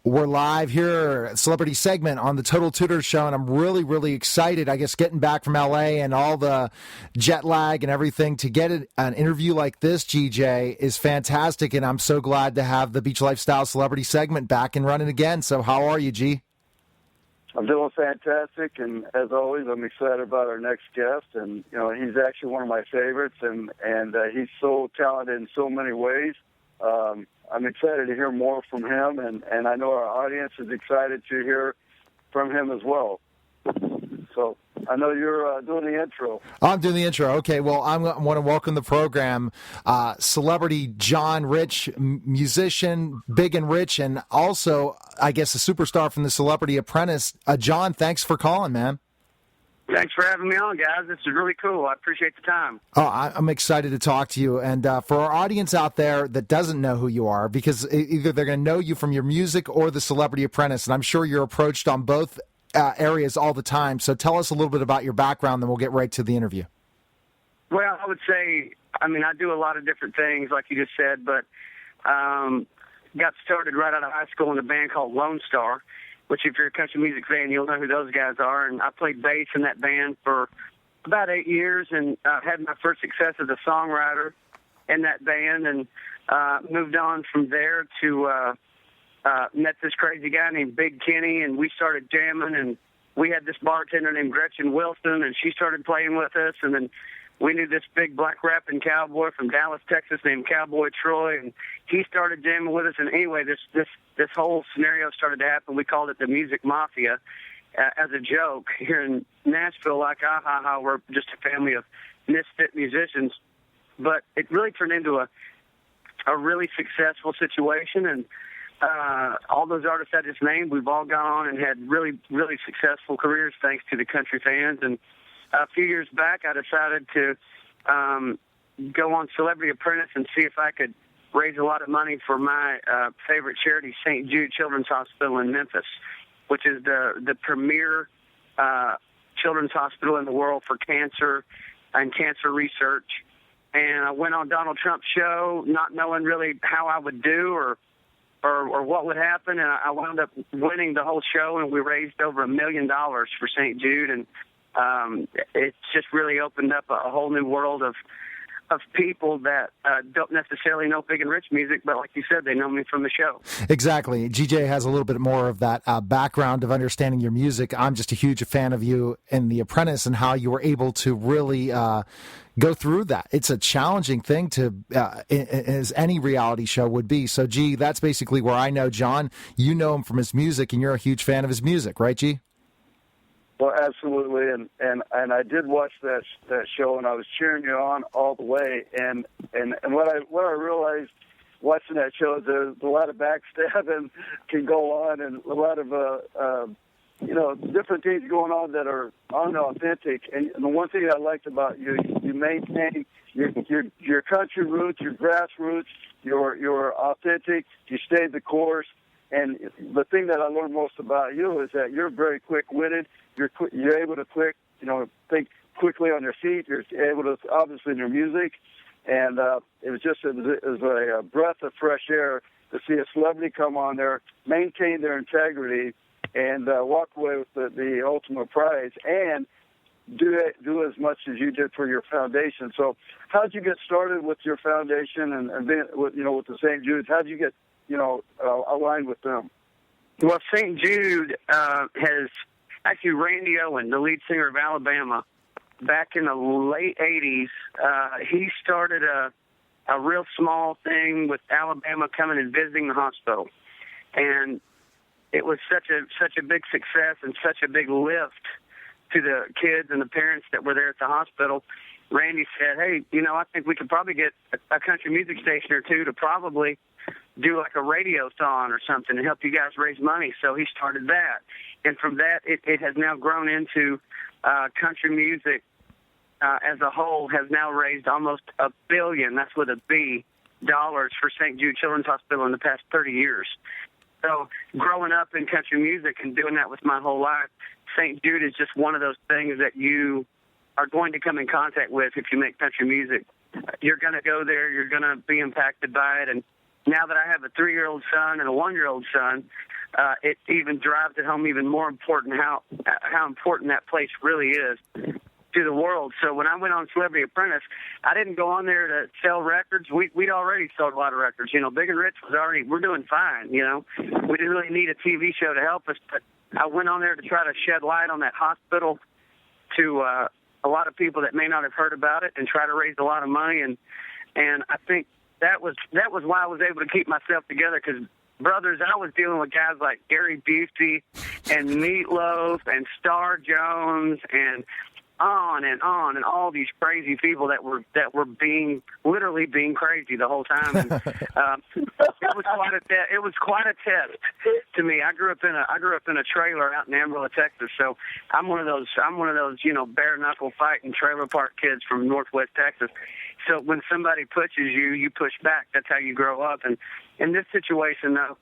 We're live here, celebrity segment on the Total Tutor Show, and I'm really, really excited. I guess getting back from LA and all the jet lag and everything to get an interview like this, GJ, is fantastic, and I'm so glad to have the Beach Lifestyle celebrity segment back and running again. So how are you, G? I'm doing fantastic, and as always, I'm excited about our next guest. And he's actually one of my favorites, and he's so talented in so many ways. I'm excited to hear more from him, and I know our audience is excited to hear from him as well. So I know you're doing the intro. I'm doing the intro. Okay, well, I want to welcome the program, Celebrity John Rich, musician, big and rich, and also, I guess, a superstar from the Celebrity Apprentice. John, thanks for calling, man. Thanks for having me on, guys. This is really cool. I appreciate the time. Oh, I'm excited to talk to you. And for our audience out there that doesn't know who you are, because either they're going to know you from your music or the Celebrity Apprentice, and I'm sure you're approached on both areas all the time. So tell us a little bit about your background, then we'll get right to the interview. Well, I would say, I do a lot of different things, like you just said, but got started right out of high school in a band called Lonestar, which if you're a country music fan, you'll know who those guys are. And I played bass in that band for about 8 years and had my first success as a songwriter in that band, and moved on from there to met this crazy guy named Big Kenny, and we started jamming, and we had this bartender named Gretchen Wilson, and she started playing with us, and then we knew this big black rapping cowboy from Dallas, Texas named Cowboy Troy, and he started jamming with us. And anyway, this whole scenario started to happen. We called it the Music Mafia as a joke here in Nashville, like, how we're just a family of misfit musicians. But it really turned into a really successful situation, and all those artists I just named, we've all gone on and had really, really successful careers thanks to the country fans. And a few years back, I decided to go on Celebrity Apprentice and see if I could raise a lot of money for my favorite charity, St. Jude Children's Hospital in Memphis, which is the premier children's hospital in the world for cancer and cancer research. And I went on Donald Trump's show, not knowing really how I would do or what would happen, and I wound up winning the whole show, and we raised over $1 million for St. Jude, and it's just really opened up a whole new world of people that don't necessarily know big and rich music, but like you said, they know me from the show. Exactly. GJ has a little bit more of that background of understanding your music. I'm just a huge fan of you in The Apprentice and how you were able to really go through that. It's a challenging thing to, as any reality show would be. So, G, that's basically where I know John. You know him from his music, and you're a huge fan of his music, right, G? Well, absolutely, and I did watch that show, and I was cheering you on all the way. And what I realized watching that show is there's a lot of backstabbing can go on, and a lot of different things going on that are unauthentic. And the one thing I liked about you maintain your country roots, your grassroots, your authentic. You stayed the course. And the thing that I learned most about you is that you're very quick-witted. You're able to think quickly on your feet. You're able to, obviously, in your music. And it was a breath of fresh air to see a celebrity come on there, maintain their integrity, and walk away with the ultimate prize, and do as much as you did for your foundation. So, how did you get started with your foundation and being with the St. Jude's? How did you get aligned with them? Well, St. Jude has actually Randy Owen, the lead singer of Alabama, back in the late 80s. He started a real small thing with Alabama coming and visiting the hospital, and it was such a big success and such a big lift to the kids and the parents that were there at the hospital. Randy said, "Hey, I think we could probably get a country music station or two to probably do like a radio song or something to help you guys raise money." So he started that. And from that, it has now grown into country music as a whole has now raised almost $1 billion, that's with a B, dollars for St. Jude Children's Hospital in the past 30 years. So growing up in country music and doing that with my whole life, St. Jude is just one of those things that you are going to come in contact with if you make country music. You're going to go there, you're going to be impacted by it, and now that I have a 3-year-old son and a 1-year-old son, it even drives it home even more important how important that place really is to the world. So when I went on Celebrity Apprentice, I didn't go on there to sell records. We'd already sold a lot of records. Big and Rich we're doing fine. We didn't really need a TV show to help us, but I went on there to try to shed light on that hospital to a lot of people that may not have heard about it and try to raise a lot of money. And I think that was why I was able to keep myself together, because brothers, I was dealing with guys like Gary Busey and Meatloaf and Star Jones and on, and all these crazy people that were literally being crazy the whole time. And, it was quite a test to me. I grew up in a trailer out in Amarillo, Texas. So I'm one of those bare knuckle fighting trailer park kids from Northwest Texas. So when somebody pushes you, you push back. That's how you grow up. And in this situation, though,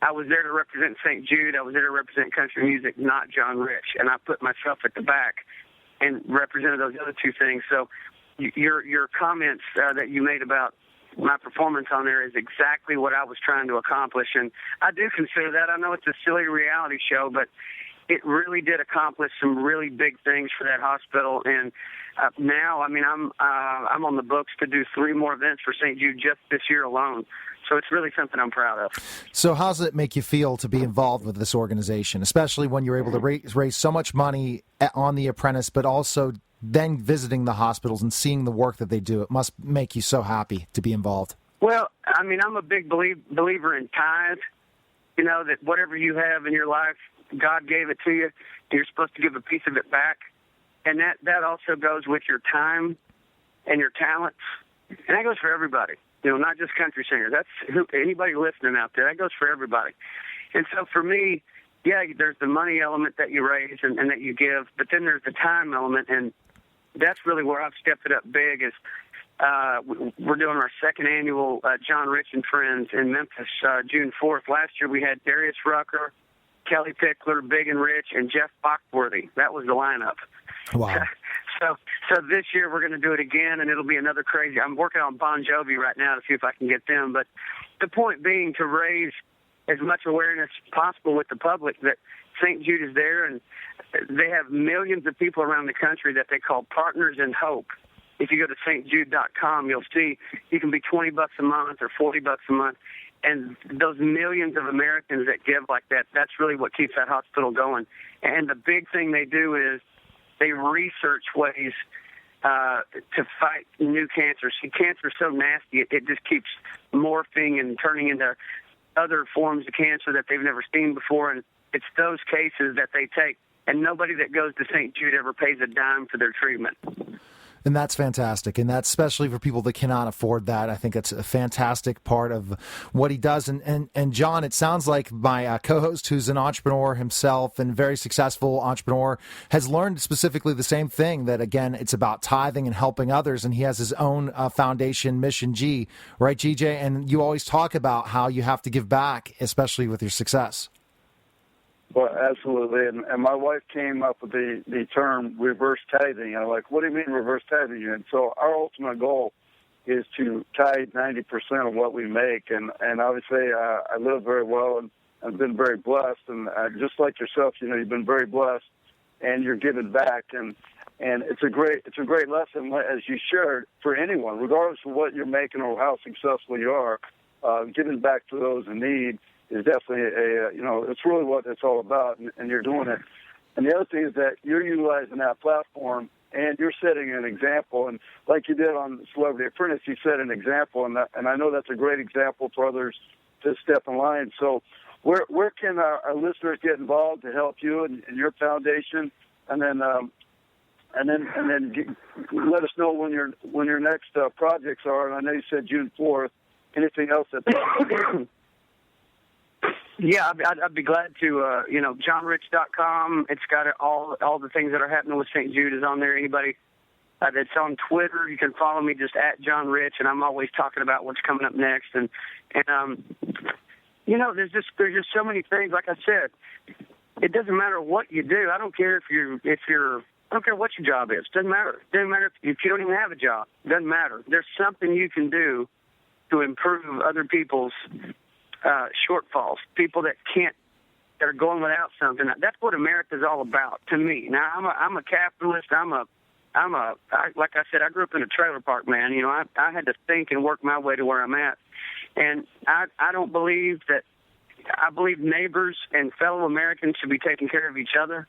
I was there to represent St. Jude. I was there to represent country music, not John Rich. And I put myself at the back and represented those other two things. So your comments that you made about my performance on there is exactly what I was trying to accomplish. And I do consider that. I know it's a silly reality show, but it really did accomplish some really big things for that hospital. And now, I'm on the books to do 3 more events for St. Jude just this year alone. So it's really something I'm proud of. So how does it make you feel to be involved with this organization, especially when you're able to raise so much money on The Apprentice, but also then visiting the hospitals and seeing the work that they do? It must make you so happy to be involved. Well, I'm a big believer in tithe, that whatever you have in your life, God gave it to you, and you're supposed to give a piece of it back. And that also goes with your time and your talents. And that goes for everybody, not just country singers. That's anybody listening out there. That goes for everybody. And so for me, yeah, there's the money element that you raise and that you give, but then there's the time element, and that's really where I've stepped it up big. Is we're doing our 2nd annual John Rich and Friends in Memphis, June 4th. Last year we had Darius Rucker, Kelly Pickler, Big and Rich, and Jeff Foxworthy. That was the lineup. Wow. So this year we're going to do it again, and it'll be another crazy. I'm working on Bon Jovi right now to see if I can get them. But the point being to raise as much awareness as possible with the public that St. Jude is there, and they have millions of people around the country that they call Partners in Hope. If you go to stjude.com, you'll see you can be $20 a month or $40 a month. And those millions of Americans that give like that, that's really what keeps that hospital going. And the big thing they do is they research ways to fight new cancers. See, cancer is so nasty, it just keeps morphing and turning into other forms of cancer that they've never seen before. And it's those cases that they take. And nobody that goes to St. Jude ever pays a dime for their treatment. And that's fantastic. And that's especially for people that cannot afford that. I think it's a fantastic part of what he does. And John, it sounds like my co-host, who's an entrepreneur himself and very successful entrepreneur, has learned specifically the same thing, that, again, it's about tithing and helping others. And he has his own foundation, Mission G, right, GJ? And you always talk about how you have to give back, especially with your success. Well, absolutely. And my wife came up with the term reverse tithing. I'm like, what do you mean reverse tithing? And so our ultimate goal is to tithe 90% of what we make. And obviously, I live very well and I've been very blessed. And just like yourself, you've been very blessed and you're giving back. And it's a great lesson, as you shared, for anyone, regardless of what you're making or how successful you are, giving back to those in need is definitely it's really what it's all about, and you're doing it. And the other thing is that you're utilizing that platform, and you're setting an example. And like you did on Celebrity Apprentice, you set an example, and I know that's a great example for others to step in line. So where can our listeners get involved to help you and your foundation? And then let us know when your next projects are. And I know you said June 4th. Anything else that Yeah, I'd be glad to. JohnRich.com. It's got all the things that are happening with St. Jude is on there. Anybody that's on Twitter, you can follow me just at John Rich, and I'm always talking about what's coming up next. And there's just so many things. Like I said, it doesn't matter what you do. I don't care if you're. I don't care what your job is. Doesn't matter. Doesn't matter if you don't even have a job. Doesn't matter. There's something you can do to improve other people's shortfalls, people that are going without something. That's what America's all about to me. Now, I'm a capitalist. Like I said, I grew up in a trailer park, man. You know, I had to think and work my way to where I'm at. And I don't believe that. I believe neighbors and fellow Americans should be taking care of each other.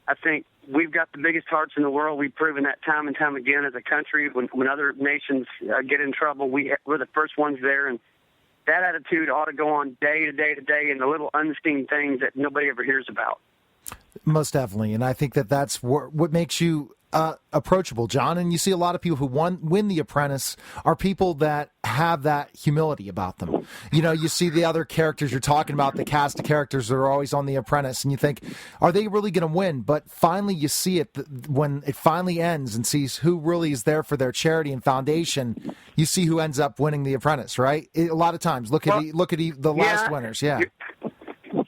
I think we've got the biggest hearts in the world. We've proven that time and time again as a country. When other nations get in trouble, we're the first ones there. And that attitude ought to go on day to day to day in the little unseen things that nobody ever hears about. Most definitely. And I think that's what makes you approachable, John. And you see a lot of people who win The Apprentice are people that have that humility about them. You know, you see the other characters you're talking about, the cast of characters that are always on The Apprentice, and you think, are they really going to win? But finally you see it when it finally ends and sees who really is there for their charity and foundation. You see who ends up winning The Apprentice, right? A lot of times, look at the last winners. Yeah.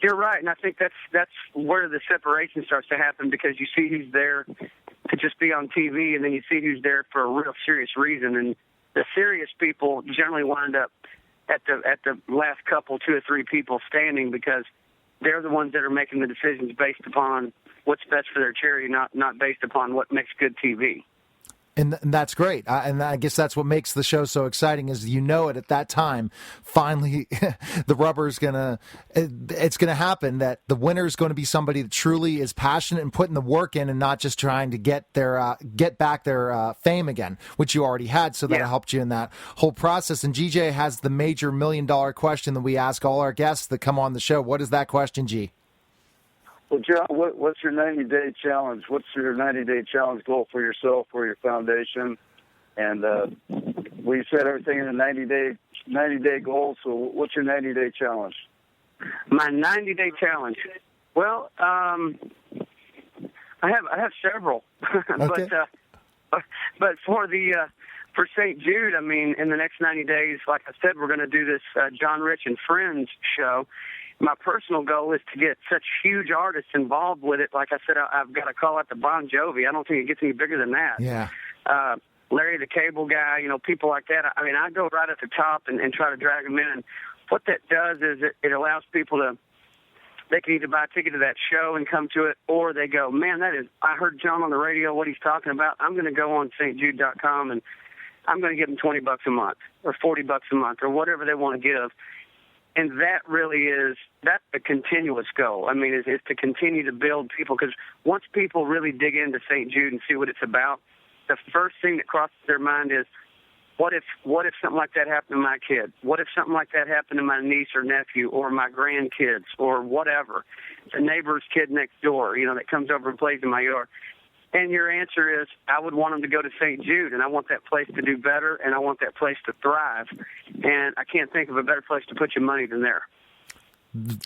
You're right, and I think that's where the separation starts to happen, because you see who's there to just be on TV, and then you see who's there for a real serious reason. And the serious people generally wind up at the last couple, 2 or 3 people standing, because they're the ones that are making the decisions based upon what's best for their charity, not based upon what makes good TV. And that's great. And I guess that's what makes the show so exciting, is you know it at that time. Finally, the rubber's it's going to happen, that the winner is going to be somebody that truly is passionate and putting the work in, and not just trying to get back their fame again, which you already had. So that helped you in that whole process. And GJ has the major $1 million question that we ask all our guests that come on the show. What is that question, G? Well, John, what's your 90-day challenge? What's your 90-day challenge goal for yourself, for your foundation? And we set everything in a 90-day goal. So, what's your 90-day challenge? My 90-day challenge. Well, I have several, okay. but for St. Jude, I mean, in the next 90 days, like I said, we're going to do this John Rich and Friends show. My personal goal is to get such huge artists involved with it. Like I said, I've got to call out the Bon Jovi. I don't think it gets any bigger than that. Yeah. Larry the Cable Guy, you know, people like that. I mean, I go right at the top and try to drag them in. And what that does is it allows people they can either buy a ticket to that show and come to it, or they go, man, I heard John on the radio, what he's talking about. I'm going to go on stjude.com and I'm going to give them $20 a month or $40 a month or whatever they want to give. And that's a continuous goal. I mean, is to continue to build people, because once people really dig into St. Jude and see what it's about, the first thing that crosses their mind is, what if something like that happened to my kid? What if something like that happened to my niece or nephew or my grandkids or whatever, the neighbor's kid next door, you know, that comes over and plays in my yard? And your answer is, I would want them to go to St. Jude, and I want that place to do better, and I want that place to thrive. And I can't think of a better place to put your money than there.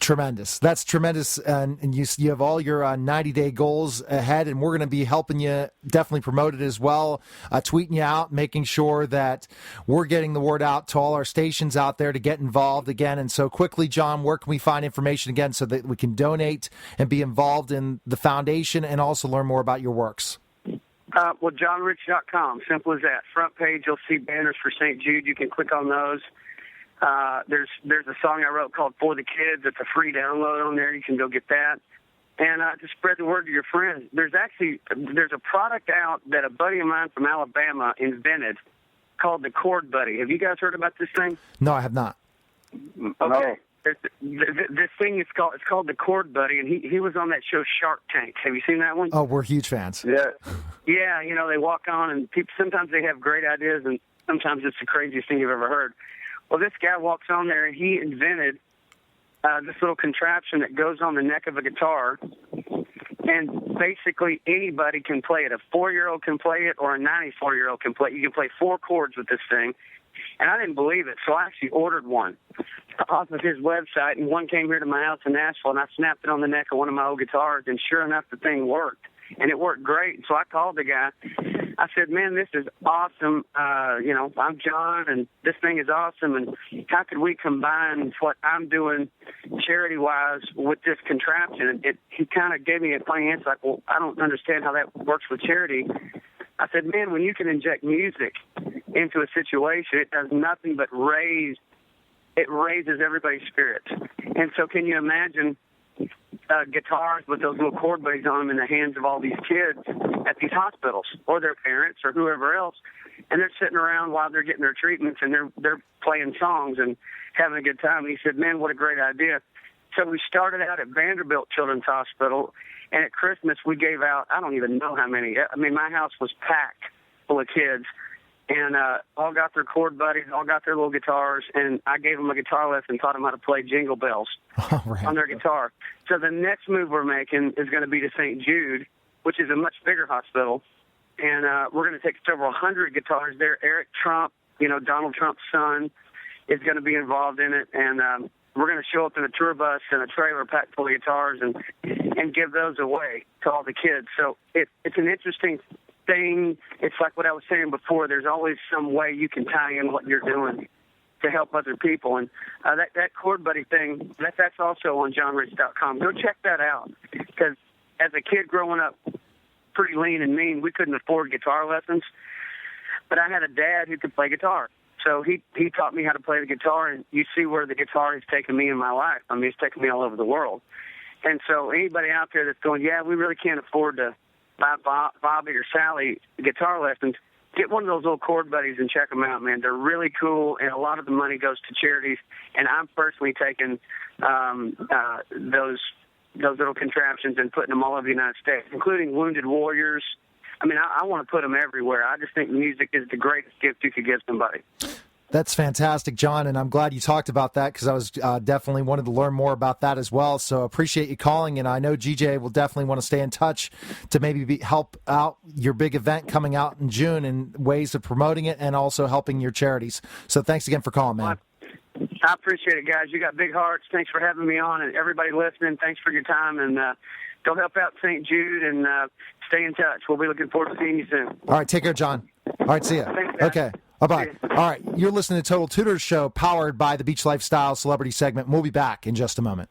Tremendous. That's tremendous. And you have all your 90-day goals ahead, and we're going to be helping you definitely promote it as well, tweeting you out, making sure that we're getting the word out to all our stations out there to get involved again. And so quickly, John, where can we find information again so that we can donate and be involved in the foundation and also learn more about your works? Well, johnrich.com, simple as that. Front page, you'll see banners for St. Jude. You can click on those. There's a song I wrote called For the Kids. It's a free download on there. You can go get that. And to spread the word to your friends. There's a product out that a buddy of mine from Alabama invented called the Cord Buddy. Have you guys heard about this thing? No, I have not. Okay. No. This thing it's called the Cord Buddy, and he was on that show Shark Tank. Have you seen that one? Oh, we're huge fans. Yeah. Yeah, you know, they walk on, and people sometimes they have great ideas, and sometimes it's the craziest thing you've ever heard. Well, this guy walks on there, and he invented this little contraption that goes on the neck of a guitar, and basically anybody can play it. A 4-year-old can play it, or a 94-year-old can play it. You can play 4 chords with this thing, and I didn't believe it, so I actually ordered one off of his website, and one came here to my house in Nashville, and I snapped it on the neck of one of my old guitars, and sure enough, the thing worked, and it worked great. So I called the guy. I said, man, this is awesome. You know, I'm John, and this thing is awesome, and how could we combine what I'm doing charity-wise with this contraption? And he kind of gave me a funny answer, like, well, I don't understand how that works with charity. I said, man, when you can inject music into a situation, it does nothing but raises everybody's spirits. And so can you imagine guitars with those little chord buddies on them in the hands of all these kids at these hospitals or their parents or whoever else, and they're sitting around while they're getting their treatments and they're playing songs and having a good time. And he said, man, what a great idea. So we started out at Vanderbilt Children's Hospital, and at Christmas we gave out, I don't even know how many. I mean, my house was packed full of kids, and all got their chord buddies, all got their little guitars, and I gave them a guitar lesson, taught them how to play Jingle Bells on their guitar. So the next move we're making is going to be to St. Jude, which is a much bigger hospital, and we're going to take several hundred guitars there. Eric Trump, Donald Trump's son, is going to be involved in it, and we're going to show up in a tour bus and a trailer packed full of guitars and give those away to all the kids. So it's an interesting thing. It's like what I was saying before. There's always some way you can tie in what you're doing to help other people. And that chord buddy thing, that's also on johnrich.com. Go check that out, because as a kid growing up pretty lean and mean, we couldn't afford guitar lessons, but I had a dad who could play guitar. So he taught me how to play the guitar, and you see where the guitar has taken me in my life. I mean, it's taken me all over the world. And so anybody out there that's going, yeah, we really can't afford to buy Bobby or Sally guitar lessons, get one of those little chord buddies and check them out, man. They're really cool, and a lot of the money goes to charities. And I'm personally taking those little contraptions and putting them all over the United States, including Wounded Warriors. I mean, I want to put them everywhere. I just think music is the greatest gift you could give somebody. That's fantastic, John, and I'm glad you talked about that, because I was definitely wanted to learn more about that as well. So appreciate you calling, and I know GJ will definitely want to stay in touch to maybe help out your big event coming out in June and ways of promoting it and also helping your charities. So thanks again for calling, man. I appreciate it, guys. You got big hearts. Thanks for having me on, and everybody listening, thanks for your time, and go help out St. Jude and stay in touch. We'll be looking forward to seeing you soon. All right, take care, John. All right, see ya. Thanks, guys. Okay. Bye-bye. All right, you're listening to Total Tutors Show, powered by the Beach Lifestyle Celebrity segment. We'll be back in just a moment.